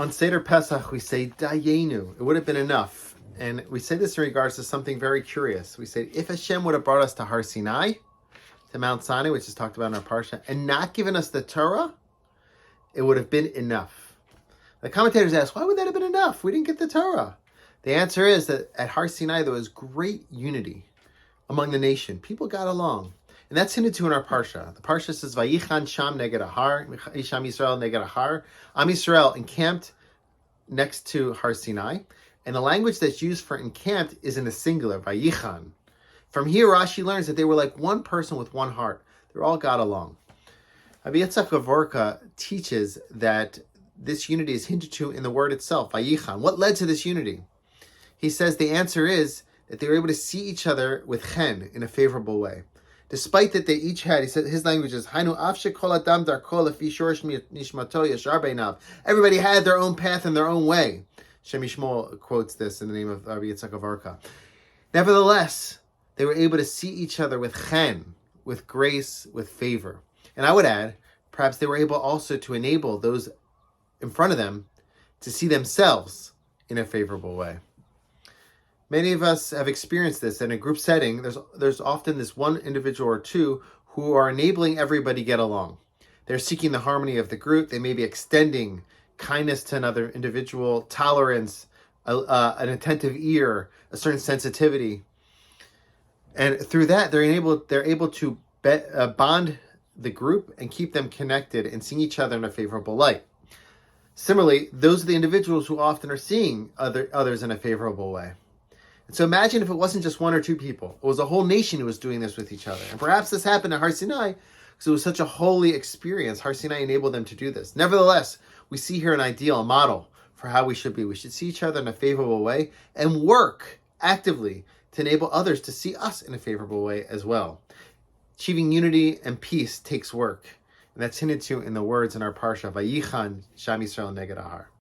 On Seder Pesach, we say Dayenu. It would have been enough. And we say this in regards to something very curious. We say, if Hashem would have brought us to Har Sinai, to Mount Sinai, which is talked about in our Parshat, and not given us the Torah, it would have been enough. The commentators ask, why would that have been enough? We didn't get the Torah. The answer is that at Har Sinai, there was great unity among the nation. People got along. And that's hinted to in our Parsha. The Parsha says, Vayichan Sham Neged Ahar, Isham Yisrael Neged Ahar. Am Yisrael encamped next to Har Sinai. And the language that's used for encamped is in the singular, Vayichan. From here, Rashi learns that they were like one person with one heart. They all got along. Rabbi Yitzchak Gavorka teaches that this unity is hinted to in the word itself, Vayichan. What led to this unity? He says the answer is that they were able to see each other with chen in a favorable way. Despite that they each had, he said his language is Hainu Afshe Kol Adam Darko Lefi Shorish Nishmato Yashar Beinav. Everybody had their own path and their own way. Shem Yishmol quotes this in the name of Rabbi Yitzchak Gavorka. Nevertheless, they were able to see each other with chen, with grace, with favor. And I would add, perhaps they were able also to enable those in front of them to see themselves in a favorable way. Many of us have experienced this in a group setting. There's often this one individual or two who are enabling everybody get along. They're seeking the harmony of the group. They may be extending kindness to another individual, tolerance, an attentive ear, a certain sensitivity. And through that, they're able to bond the group and keep them connected and seeing each other in a favorable light. Similarly, those are the individuals who often are seeing others in a favorable way. And so imagine if it wasn't just one or two people. It was a whole nation who was doing this with each other. And perhaps this happened at Har Sinai because it was such a holy experience. Har Sinai enabled them to do this. Nevertheless, we see here an ideal, a model for how we should be. We should see each other in a favorable way and work actively to enable others to see us in a favorable way as well. Achieving unity and peace takes work. And that's hinted to in the words in our Parsha, Vayichan Sham Yisrael Neged Ahar.